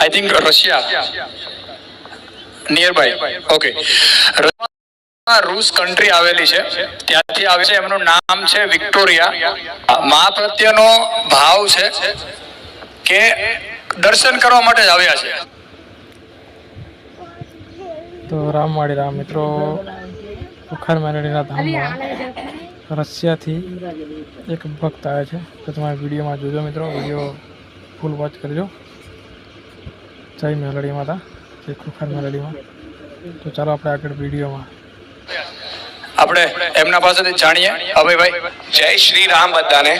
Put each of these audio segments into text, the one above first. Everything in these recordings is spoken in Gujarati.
I think Russia nearby. Okay. રૂસ કન્ટ્રી આવેલી છે, ત્યાંથી આવે છે. એમનું નામ છે વિક્ટોરિયા. મા પ્રત્યેનો ભાવ છે કે દર્શન કરવા માટે જ આવ્યા છે. તો રામ મિત્રો ખુખાર મેલડીના ધામમાં રશિયાથી એક ભક્ત આવે છે. તો તમે વિડીયોમાં જોજો મિત્રો, વિડીયો ફૂલ વોચ કરજો. જય મેલડી માતા, જય ખુખાર મેલડીમાં. તો ચાલો આપણે આગળ વિડીયોમાં આપણે એમના પાસેથી જાણીએ. અભયભાઈ, જય શ્રી રામ બધાને.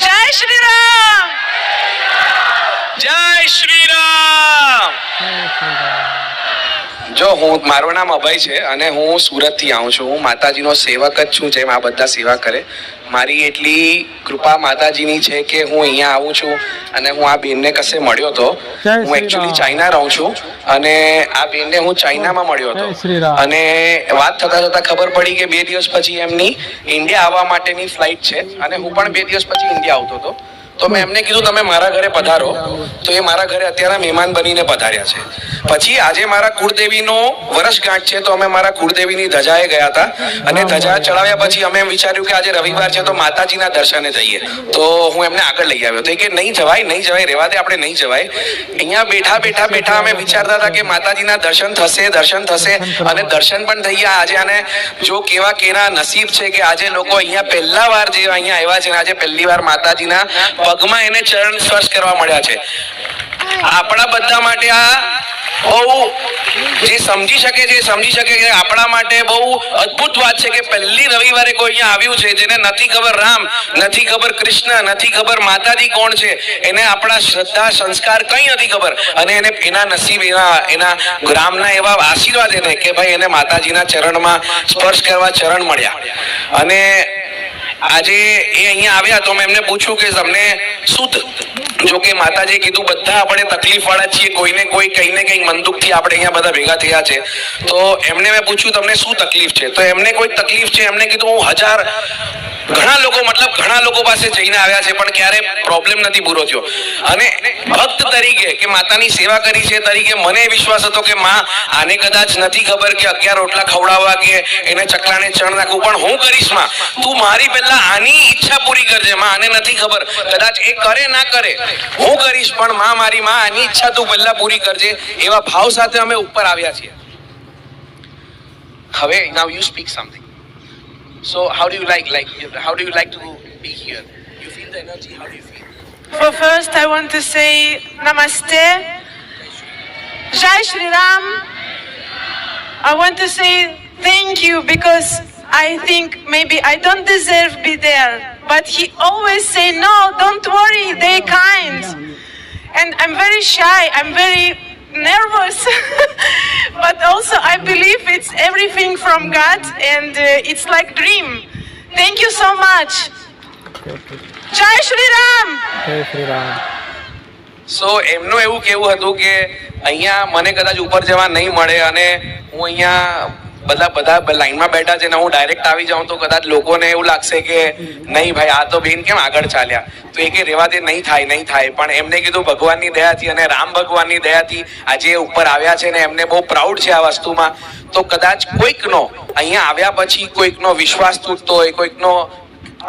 જય શ્રી રામ. જય શ્રી રામ. જો મારું નામ અભય છે અને હું સુરતથી આવું છું. હું માતાજીનો સેવક જ છું, જેમ આ બધા સેવા કરે. મારી એટલી કૃપા માતાજીની છે કે હું અહીંયા આવું છું અને હું આ બેનને કશે મળ્યો હતો. હું એકચ્યુઅલી ચાઇના રહું છું અને આ બેનને હું ચાઇનામાં મળ્યો હતો અને વાત થતા થતા ખબર પડી કે 2 દિવસ પછી એમની ઇન્ડિયા આવવા માટેની ફ્લાઇટ છે અને હું પણ 2 દિવસ પછી ઇન્ડિયા આવતો હતો. તો મેં એમને કીધું તમે મારા ઘરે પધારો. તો એ મારા ઘરે અત્યારે મહેમાન બનીને પધાર્યા છે. પછી આજે મારા કુળદેવીનો વર્ષગાંઠ છે, તો અમે મારા કુળદેવીની ધજાએ ગયા હતા અને ધજા ચડાવ્યા પછી અમે એમ વિચાર્યું કે આજે રવિવાર છે તો માતાજીના દર્શને જઈએ. તો હું એમને આગળ લઈ આવ્યો. તો કે નહીં જવાય, રહેવા દે, આપણે નહીં જવાય. અહીંયા બેઠા અમે વિચારતા હતા કે માતાજીના દર્શન થશે અને દર્શન પણ થઈ ગયા આજે. અને જો કેના નસીબ છે કે આજે લોકો અહીંયા પહેલા વાર જે અહીંયા આવ્યા છે, આજે પહેલી વાર માતાજીના પગમાં એને ચરણ સ્પર્શ કરવા મળ્યા છે. આપણા બધા માટે આ બહુ જે સમજી શકે કે આપણા માટે બહુ અદ્ભુત વાત છે કે પહેલી રવિવારે કોઈ અહીંયા આવ્યું છે જેને નથી ખબર રામ, નથી ખબર કૃષ્ણ, નથી ખબર માતાજી કોણ છે, એને આપણા શ્રદ્ધા સંસ્કાર કંઈ નથી ખબર અને એને એના નસીબ એના રામના એવા આશીર્વાદ એને કે ભાઈ એને માતાજીના ચરણમાં સ્પર્શ કરવા ચરણ મળ્યા. અને આજે એ અહીંયા આવ્યા તો મેં એમને પૂછ્યું કે તમને શું, જો કે માતાજીએ કીધું બધા આપણે તકલીફ વાળા છીએ, કોઈને કોઈ કંઈ ને કંઈ મનદુખથી આપણે અહીંયા બધા ભેગા થયા છે. તો એમને મેં પૂછ્યું તમને શું તકલીફ છે, તો એમને કોઈ તકલીફ છે. એમને કીધું હું ઘણા લોકો પાસે જઈને આવ્યા છે પણ ક્યારે પ્રોબ્લેમ નથી પૂરો થયો. અને ભક્ત તરીકે કે માતાની સેવા કરી છે તરીકે મને વિશ્વાસ હતો કે માં આને કદાચ નથી ખબર કે 11 રોટલા ખવડાવવા કે એને ચકલાને ચણ નાખવું, પણ હું કરીશ માં, તું મારી પહેલા આની ઈચ્છા પૂરી કરજે માં. આને નથી ખબર, કદાચ એ કરે ના કરે, હું કરીશ, પણ મારી માં આની ઈચ્છા તું પહેલા પૂરી કરજે. એવા ભાવ સાથે અમે ઉપર આવ્યા છીએ. હવે now you speak something. So how do you like to be here? You feel the energy? How do you feel? For first, I want to say Namaste. Jai Shri Ram. I want to say thank you because I think maybe I don't deserve to be there, but he always say no, don't worry, they kind. And I'm very shy, I'm very nervous, but also I believe it's everything from God and it's like dream. Thank you so much. Jai Shri Ram. જય શ્રી રામ. So એમનું એવું કેવું હતું કે અહીંયા મને કદાચ ઉપર જવા નહીં મળે અને હું અહીંયા બધા લાઈનમાં બેઠા છે ને હું ડાયરેક્ટ આવી જાઉં તો કદાચ લોકોને એવું લાગશે કે નહીં ભાઈ આ તો બેન કેમ આગળ ચાલ્યા. તો એ કે રેવા દે, નહીં થાય. પણ એમને કીધું ભગવાનની દયાથી અને રામ ભગવાનની દયાથી આજે ઉપર આવ્યા છે ને એમને બહુ પ્રાઉડ છે આ વસ્તુમાં. તો કદાચ કોઈકનો અહીંયા આવ્યા પછી કોઈકનો વિશ્વાસ તૂટતો હોય, કોઈકનો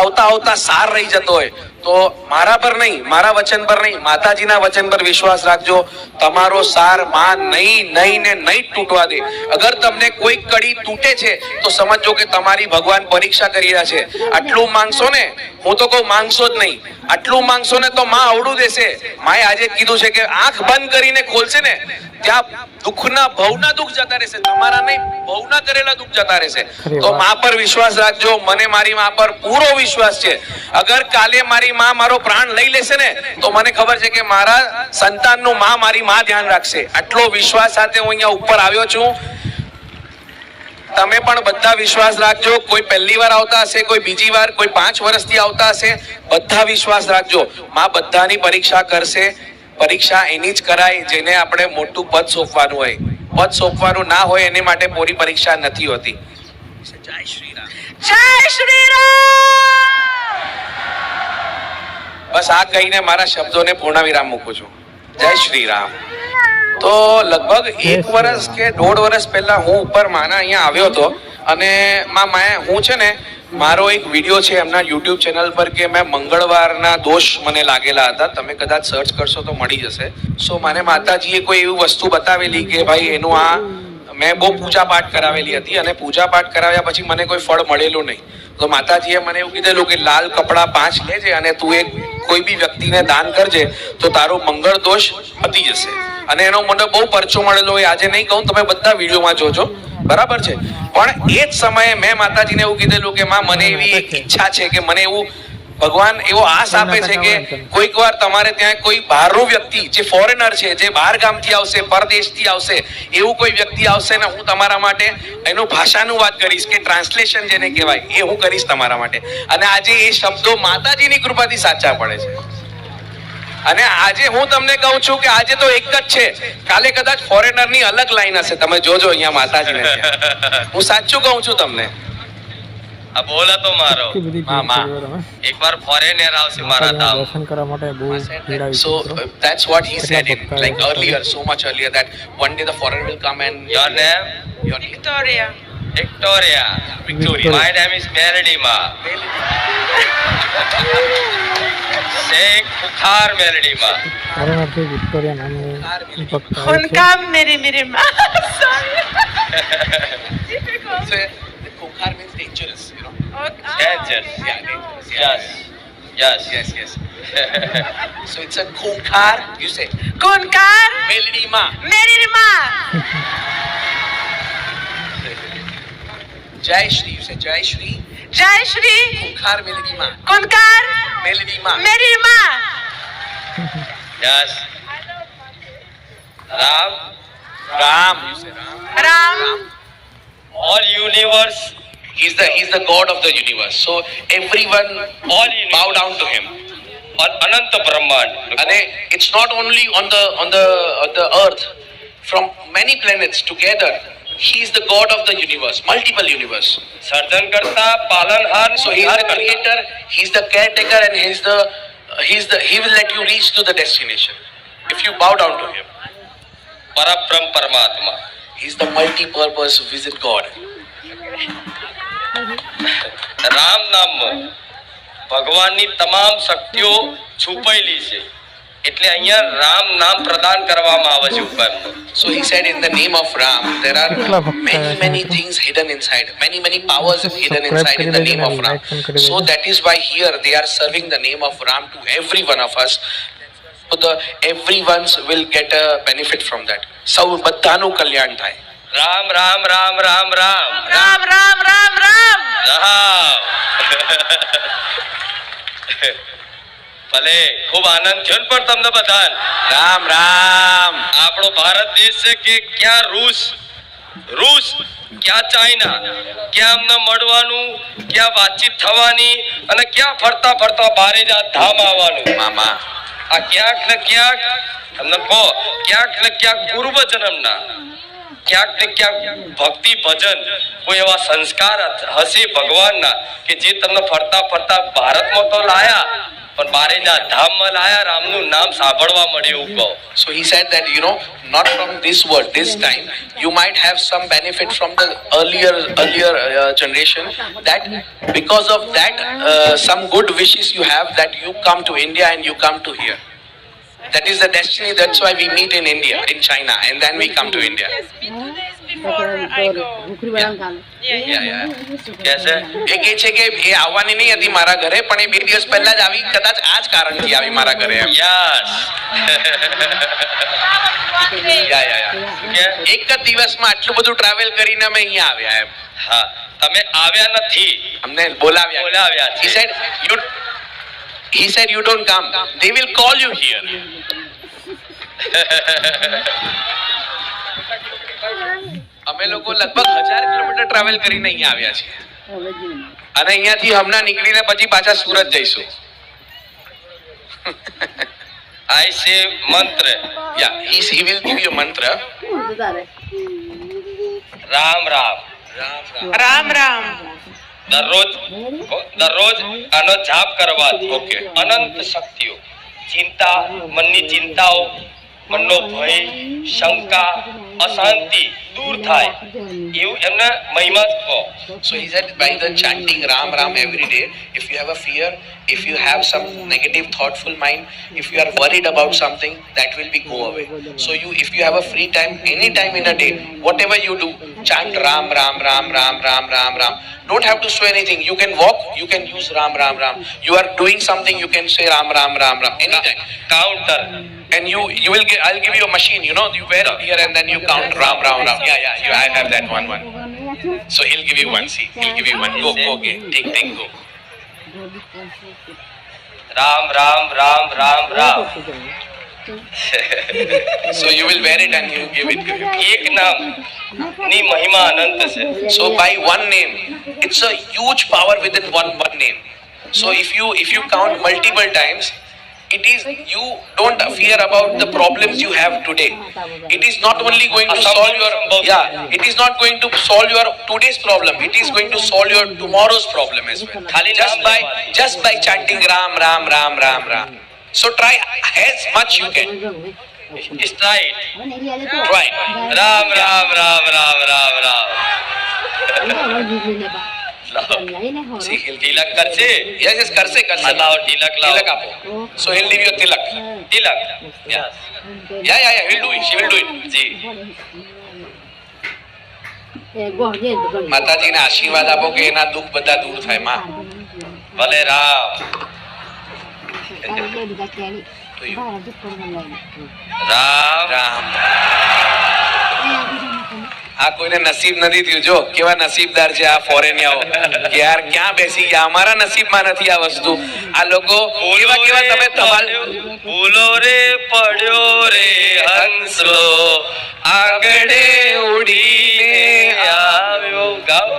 આવતા સાર રહી જતો હોય, તો મારા પર નહીં, મારા વચન પર નહીં, માતાજીના વચન પર વિશ્વાસ રાખજો. તમારો સાર માં નહીં તૂટવા દે. અગર તમને કોઈ કડી તૂટે છે તો સમજો કે તમારી ભગવાન પરીક્ષા કરી રહ્યા છે. આટલું માંગશો ને, હું તો કહું માંગશો જ નહીં, આટલું માંગશો ને તો માં અવળું દેશે. માએ આજે કીધું છે કે આંખ બંધ કરીને ખોલશે ને ત્યાં ભવના દુઃખ જતા રહેશે, તમારા નહીં ભવના કરેલા દુઃખ જતા રહેશે. તો માં પર વિશ્વાસ રાખજો. મને મારી માં પર પૂરો વિશ્વાસ છે. અગર કાલે મારી માં મારો પ્રાણ લઈ લેશે ને તો મને ખબર છે કે મારા સંતાનનું મારી માં ધ્યાન રાખશે. આટલો વિશ્વાસ સાથે હું અહીંયા ઉપર આવ્યો છું. તમે પણ બધા વિશ્વાસ રાખજો. કોઈ પહેલી વાર આવતા હશે, કોઈ બીજી વાર, કોઈ 5 વર્ષથી આવતા હશે, બધા વિશ્વાસ રાખજો. માં બધાની પરીક્ષા કરશે. પરીક્ષા એની જ કરાય જેને આપણે મોટું પદ સોંપવાનું હોય. પદ સોંપવાનું ના હોય એની માટે પૂરી પરીક્ષા નથી હોતી. જય શ્રી રામ. જય શ્રી રામ. બસ આ કહીને મારા શબ્દોને પૂર્ણવિરામ મૂકું છું. જય શ્રી રામ. તો લગભગ 1 વર્ષ કે 1.5 વર્ષ પહેલા હું ઉપર માના અહીંયા આવ્યો હતો અને હું છે ને મારો એક વિડીયો છે એમના યુટ્યુબ ચેનલ પર કે મેં મંગળવારના દોષ મને લાગેલા હતા. તમે કદાચ સર્ચ કરશો તો મળી જશે. સો મને માતાજીએ કોઈ એવી વસ્તુ બતાવેલી કે ભાઈ એનું આ મેં બહુ પૂજા પાઠ કરાવેલી હતી અને પૂજા પાઠ કરાવ્યા પછી મને કોઈ ફળ મળેલું નહીં. તો માતાજીએ મને એવું કીધેલું કે લાલ કપડાં 5 લેજે અને તું એક કોઈ બી વ્યક્તિને દાન કરજે તો તારો મંગળ દોષ પતી જશે. અને એનો મને બહુ પરચો મળેલો હોય. આજે નહીં કહું, તમે બધા વિડીયોમાં જોજો, બરાબર છે. પણ એ જ સમયે મેં માતાજીને એવું કીધેલું કે માં મને એવી એક ઈચ્છા છે કે મને એવું ભગવાન એવો આસ આપે છે કે કોઈક વાર તમારે ત્યાં કોઈ બહારનો વ્યક્તિ જે ફોરેનર છે, જે બહાર ગામથી આવશે, પરદેશથી આવશે, એવું કોઈ વ્યક્તિ આવશે ને હું તમારા માટે એનું ભાષાનું વાત કરીશ કે ટ્રાન્સલેશન જેને કહેવાય એ હું કરીશ તમારા માટે. અને આજે એ શબ્દો માતાજીની કૃપાથી સાચા પડે છે. અને આજે હું તમને કહું છું કે આજે તો એક જ છે, કાલે કદાચ ફોરેનરની અલગ લાઈન હશે. તમે જોજો અહીંયા માતાજીને ત્યાં. હું સાચું કહું છું તમને. આ બોલા તો મારો એટલી બધી ભીડ મામા. છે બરાબર. એકવાર ફોરેનર આવશે મારા માતાજીના ધામ. દર્શન કરવા માટે બહુ ભીડ આવી So છે મિત્રો. that's what he said in ભક્તો like આવ્યા. earlier, so much earlier, that one day the foreigner will come and Your name? your name. Victoria. Victoria. Victoria. My name is Melodima. Sheikh Bukhar Melodima. ફોરેનરથી વિક્ટોરિયા નામની ભક્ત આવે છે. Hunkam Meri Meri Ma. Sorry. Difficult. So the Kunkar means dangerous, you know. Okay. Dangerous. Yeah, dangerous. Yeah. Yes. Yes, yes. So it's a Kunkar, you say. Kunkar Melody Ma. Meri Ma. Jai Shri, you say Jai Shri. Jai Shri. Kunkar Melody Ma. Kunkar Melody Ma. Meri Ma. Yes. Ram. Ram, you say Ram. Ram. All universe. He's the God of the universe. So everyone All universe. bow down to him. Ananta Brahman. And it's not only on the earth, from many planets together. He is the God of the universe, multiple universe. સર્જન કરતા પાલનહાર So he is the creator, he is the caretaker, and he will let you reach to the destination if you bow down to him. પરબ્રહ્મ પરમાત્મા. He is the multi-purpose visit God. Ram નામમાં ભગવાનની તમામ શક્તિઓ છુપાયેલી છે. એટલે અહીંયા રામ નામ પ્રદાન કરવામાં આવે છે ઉપરનું. So he said, in the name of Ram, there are many things hidden inside, many powers hidden inside in the name of Ram. So that is why here they are serving the name of Ram to every one of us. So everyone will get a benefit from that. સૌ બધાનું કલ્યાણ થાય. Ram Ram Ram Ram Ram Ram Ram Ram Ram. Ram. ભલે ખૂબ આનંદ થયો ને પણ તમને બધાને. રામ રામ. આપણો ભારત દેશ છે કે ક્યાં રૂસ ક્યાં ચાઇના, ક્યાં અમને મળવાનું, ક્યાં વાતચીત થવાની અને ક્યાં ફરતા ફરતા બારે જા ધામ આવવાનું. મામા. આ ક્યાંક ને ક્યાંક તમને કહો, ક્યાંક ને ક્યાંક પૂર્વ જન્મના, ક્યાંક ને ક્યાંક ભક્તિ ભજન કોઈ એવા સંસ્કાર હશે ભગવાનના કે જે તમને ફરતા ફરતા ભારતમાં તો લાયા પણ બારેજા ધામમાં લાયા. રામનું નામ સાંભળવા મળ્યું એવું કહો. So he said that, not from this world, this time, you might have some benefit from the earlier generation, that because of that, some good wishes you have, that you come to India and you come to here. That is the destiny, that's why we meet in India, in China, and then we come to India. Yes, me 2 days before I go. Yeah. કેસે એ કહે છે કે એ આવવાની નહીં હતી મારા ઘરે, પણ એ 2 દિવસ પહેલા જ આવી, કદાચ આ જ કારણથી આવી મારા ઘરે એમ. યસ. One day. યા. કે એક જ દિવસમાં આટલું બધું ટ્રાવેલ કરીને અમે અહીંયા આવ્યા એમ. હા, તમે આવ્યા નથી, અમને બોલાવ્યા. બોલાવ્યા છે. He said you don't come, they will call you here. અમે લોકો લગભગ 1000 કિલોમીટર ટ્રાવેલ કરીને અહીંયા આવ્યા છીએ અને અહીંયાથી હમણાં નીકળીને પછી પાછા સુરત જઈશું. આઈ સે મંત્ર. Yeah, he will give you a mantra. Ram Ram Ram Ram. દરરોજ આનો જાપ કરવાથી અનંત શક્તિઓ, ચિંતા, મનની ચિંતાઓ, મનનો ભય, શંકા, અશાંતિ દૂર થાય એવું એમને મહિમા કહો. So he said by the chanting Ram Ram every day, if you have a fear, if you have some negative thoughtful mind, if you are worried about something, that will be go away. So if you have a free time, any time in a day, whatever you do, chant Ram Ram Ram Ram Ram Ram Ram. Don't have to say anything. You can walk, you can use Ram Ram Ram. You are doing something, you can say Ram Ram Ram Ram anytime. Counter And you will get, I'll give you a machine, you know, you wear it here and then you count Ram Ram Ram. Yeah, I have that one. So he'll give you one, see, he'll give you one. Go, okay, take, go. Ram Ram Ram Ram Ram. So you will wear it and you give it to him. એક નામ ની મહિમા અનંત છે. So by one name, it's a huge power within one name. So if you count multiple times, it is, you don't fear about the problems you have today. It is not only going to solve your, it is not going to solve your today's problem. It is going to solve your tomorrow's problem as well. Just by chanting Ram Ram Ram Ram Ram. So try as much you can. Straight. Try. Ram Ram Ram Ram Ram Ram. See, he'll તિલક કરશે. yes, karse. લાવો તિલક લાવો. Tilak apo. So he'll leave you a tilak. Tilak. Yeah, he'll do it. She will do it. જી. માતાજીને આશીર્વાદ આપો કે એના દુઃખ બધા દૂર થાય માં. ભલે રામ. રામ રામ. આ કોઈને નસીબ નથી થયું, જો કેવા નસીબદાર છે આ ફોરેનિયાઓ કે યાર ક્યાં બેસી ગયા, અમારા નસીબમાં નથી આ વસ્તુ. આ લોકો કેવા તમે ભૂલો રે પડ્યો રે હંસલો આંગણે ઉડીને આવ્યો. ગાઓ.